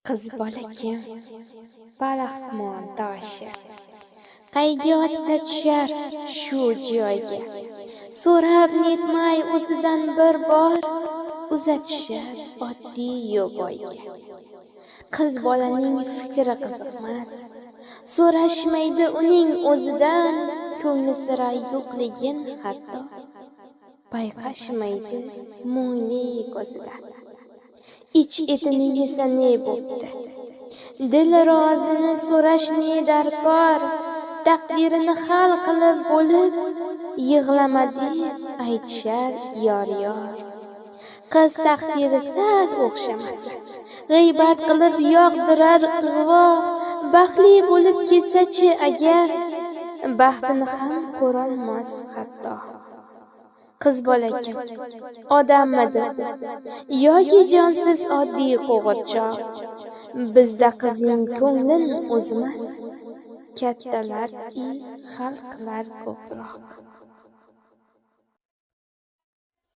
Qiz bola kim? Palaxmon toshi. Qayga otsa tushar shu joyga. So'rab netmay o'zidan bir bor uzatishar oddiy yo'g'oyga. Qiz bolaning fikri qiziqmas, so'rashmaydi uning o'zidan, ko'ngli sira yo'qligin hatto payqashmaydi mungli ko'zidan. Ich etini yesa ne bo'pti? Dil rozini so'rash ne darkor? Taqdirini hal qilib bo'lib, yig'lama deb aytishar yor. Qiz taqdiri sal o'xshamasa, g'iybat qilib yog'dirar ig'vo. Baxtli bo'lib ketsa-chi agar, baxtini ham ko'rolmas hatto. Qiz bola kim? Odammidir yoki jonsiz oddiy qo'g'irchoq? Bizda qizning ko'nglin o'zimiz, kattalar hal qilar ko'proq.